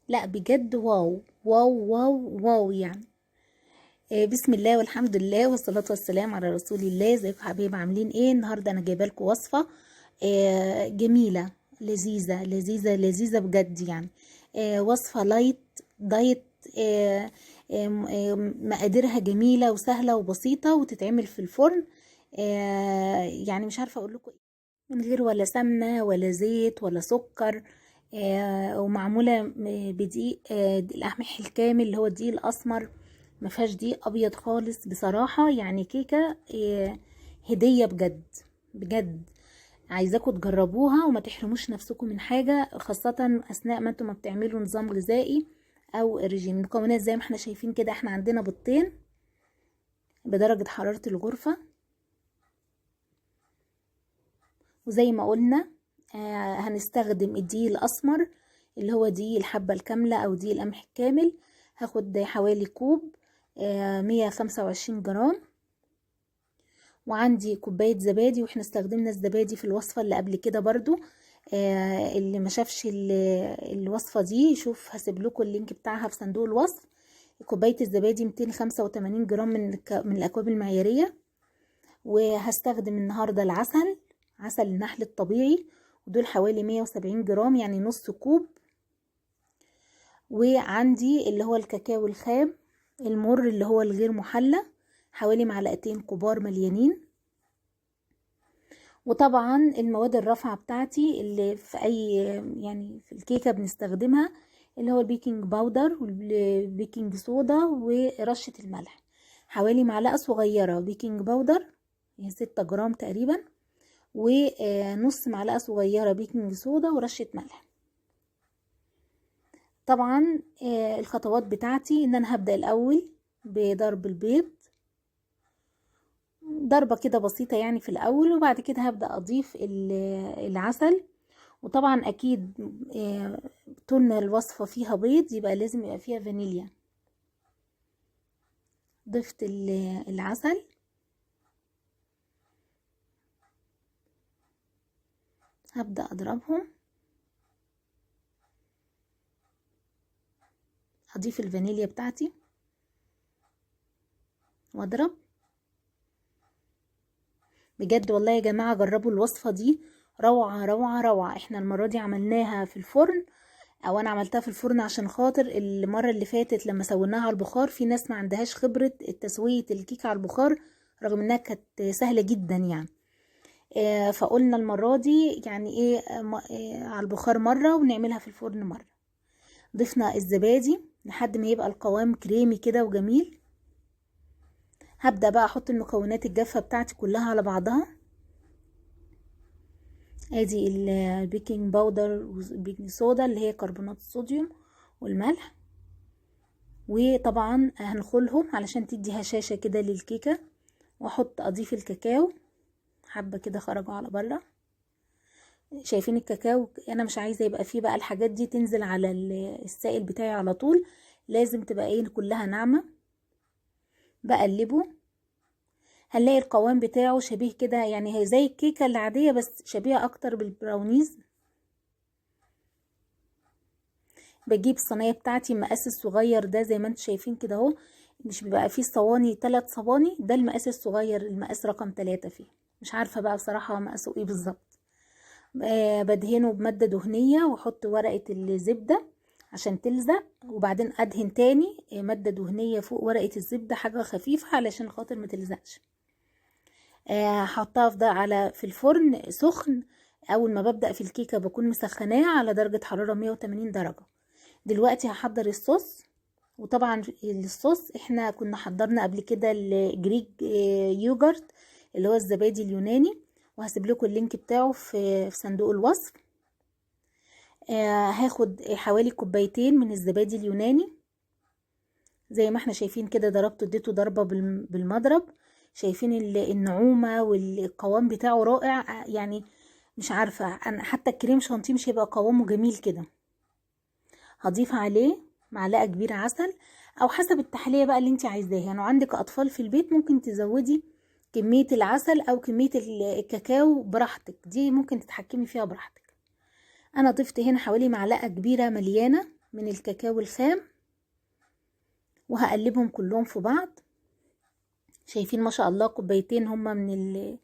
لا بجد واو واو واو واو يعني. بسم الله والحمد لله والصلاة والسلام على رسول الله. ازيكم يا حبايب، عاملين ايه؟ النهارده انا جايبه لكم وصفة جميلة لذيذة لذيذة لذيذة بجد يعني. وصفة لايت دايت. آه، مقاديرها جميلة وسهلة وبسيطة وتتعمل في الفرن. يعني مش عارفة اقول لكم إيه. من غير ولا سمنة ولا زيت ولا سكر. ومعمولة بدقيق، القمح الكامل اللي هو الدقيق الأسمر. ما فيهاش دقيق أبيض خالص بصراحة، يعني كيكة هدية بجد بجد. عايزاكم تجربوها وما تحرموش نفسكم من حاجة، خاصة أثناء ما انتم ما بتعملوا نظام غذائي أو رجيم. المكونات زي ما احنا شايفين كده، احنا عندنا بيضتين بدرجة حرارة الغرفة، وزي ما قلنا هنستخدم الدقيق الأسمر اللي هو دقيق الحبة الكاملة أو دقيق القمح الكامل. هاخد حوالي كوب، 125 جرام. وعندي كوباية زبادي، واحنا استخدمنا الزبادي في الوصفة اللي قبل كده برضو. اللي ما شافش الوصفة دي يشوف، هسيب لكم اللينك بتاعها في صندوق الوصف. كوباية الزبادي 285 جرام من الأكواب المعيارية. وهستخدم النهاردة العسل، عسل النحل الطبيعي، ودول حوالي 170 جرام يعني نص كوب. وعندي اللي هو الكاكاو الخام المر اللي هو الغير محلى، حوالي معلقتين كبار مليانين. وطبعا المواد الرافعة بتاعتي اللي في اي يعني في الكيكة بنستخدمها، اللي هو البيكنج باودر والبيكنج صودا ورشة الملح. حوالي معلقة صغيرة بيكنج باودر، هي 6 جرام تقريبا، ونص معلقة صغيرة بيكنج صودا ورشة ملح. طبعا الخطوات بتاعتي ان انا هبدأ الاول بضرب البيض، ضربة كده بسيطة يعني في الاول، وبعد كده هبدأ اضيف العسل. وطبعا اكيد طول ما الوصفة فيها بيض يبقى لازم يبقى فيها فانيليا. ضفت العسل، هبدأ اضربهم. هضيف الفانيليا بتاعتي واضرب. بجد والله يا جماعة جربوا الوصفة دي، روعة روعة روعة. احنا المرة دي عملناها في الفرن، او انا عملتها في الفرن عشان خاطر المرة اللي فاتت لما سويناها على البخار في ناس ما عندهاش خبرة تسوية الكيكة على البخار، رغم انها كانت سهلة جدا يعني. فقلنا المرة دي يعني ايه، على البخار مرة ونعملها في الفرن مرة. ضفنا الزبادي لحد ما يبقى القوام كريمي كده وجميل. هبدأ بقى احط المكونات الجافة بتاعتي كلها على بعضها. ادي البيكنج باودر والبيكنج صودا اللي هي كربونات الصوديوم والملح. وطبعا هنخلهم علشان تدي هشاشة كده للكيكة. واحط اضيف الكاكاو، حبة كده خرجوا على بره. شايفين الكاكاو؟ انا مش عايزة يبقى فيه بقى الحاجات دي تنزل على السائل بتاعي على طول، لازم تبقى ايه كلها ناعمة. بقلبه، هنلاقي القوام بتاعه شبيه كده، يعني هي زي الكيكة العادية بس شبيهة اكتر بالبراونيز. بجيب الصينيه بتاعتي المقاس الصغير ده زي ما انتم شايفين كده اهو، مش بيبقى فيه صواني 3 صواني، ده المقاس الصغير، المقاس رقم 3 فيه. مش عارفه بقى بصراحه مقاسه ايه بالظبط. بدهنه بماده دهنيه واحط ورقه الزبده عشان تلزق، وبعدين ادهن تاني ماده دهنيه فوق ورقه الزبده، حاجه خفيفه علشان خاطر ما تلزقش. هحطها في الفرن سخن. اول ما ببدأ في الكيكه بكون مسخناه على درجه حراره 180 درجه. دلوقتي هحضر الصوص. وطبعا الصوص احنا كنا حضرنا قبل كده الجريك يوجرت اللي هو الزبادي اليوناني، وهسيب لكم اللينك بتاعه في صندوق الوصف. هاخد حوالي كوبايتين من الزبادي اليوناني زي ما احنا شايفين كده، ضربته اديته ضربة بالمضرب. شايفين النعومة والقوام بتاعه رائع يعني. مش عارفة انا حتى الكريم شانتيه مش هيبقى قوامه جميل كده. هضيف عليه معلقة كبيرة عسل، او حسب التحلية بقى اللي انت عايزاها. يعني عندك اطفال في البيت ممكن تزودي كمية العسل او كمية الكاكاو براحتك، دي ممكن تتحكمي فيها براحتك. انا ضفت هنا حوالي معلقة كبيرة مليانة من الكاكاو الخام وهقلبهم كلهم في بعض. شايفين ما شاء الله كوبايتين هما من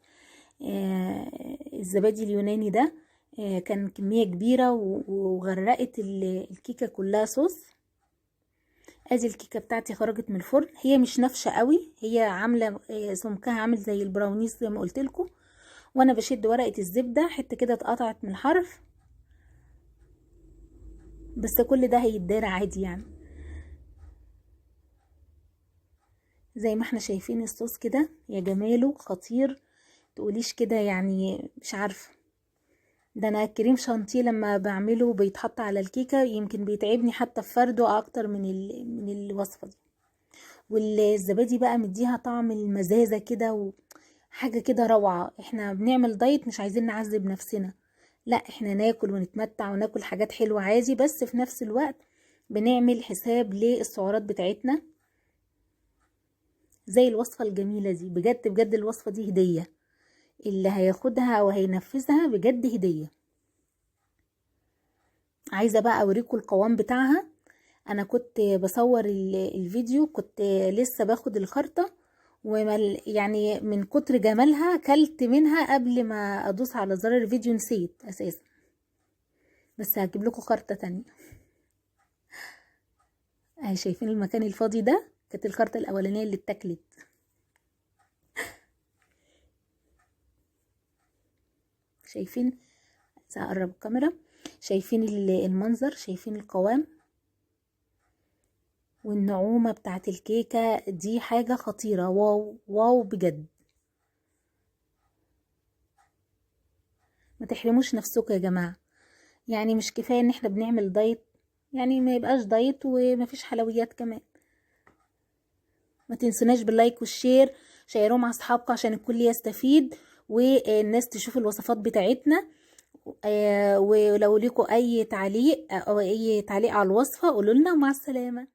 الزبادي اليوناني ده. كان كمية كبيرة وغرقت الكيكة كلها صوص. ادي الكيكة بتاعتي خرجت من الفرن، هي مش نافشة قوي، هي عاملة سمكها عامل زي البراونيز زي ما قلت لكم. وانا بشد ورقة الزبدة حتة كده اتقطعت من الحرف، بس كل ده هيتدار عادي يعني. زي ما احنا شايفين الصوص كده يا جماله خطير، تقوليش كده يعني مش عارفة. ده انا كريم شانتيه لما بعمله بيتحط على الكيكة يمكن بيتعبني حتى في فرده اكتر من الوصفة دي. والزبادي بقى مديها طعم المزازة كده وحاجة كده روعة. احنا بنعمل دايت مش عايزين نعذب نفسنا، لا احنا ناكل ونتمتع وناكل حاجات حلوة عادي، بس في نفس الوقت بنعمل حساب للسعرات بتاعتنا. زي الوصفة الجميلة دي، بجد بجد الوصفة دي هدية، اللي هياخدها او هينفذها بجد هدية. عايزة بقى اوريكم القوام بتاعها. انا كنت بصور الفيديو، كنت لسه باخد الخرطة يعني من كتر جمالها كلت منها قبل ما ادوس على زرار الفيديو، نسيت اساسا، بس هجيب لكم خرطة تانية. اهي شايفين المكان الفاضي ده، كانت الخرطة الاولانية اللي اتاكلت. شايفين؟ هقرب الكاميرا. شايفين المنظر، شايفين القوام والنعومة بتاعت الكيكة دي، حاجة خطيرة. واو واو بجد. ما تحرموش نفسكم يا جماعة، يعني مش كفاية ان احنا بنعمل دايت، يعني ما يبقاش دايت ومفيش حلويات كمان. ما تنسوناش باللايك والشير، شيروه مع اصحابكم عشان الكل يستفيد والناس تشوف الوصفات بتاعتنا. ولو لكم اي تعليق او اي تعليق على الوصفة قولوا لنا، ومع السلامة.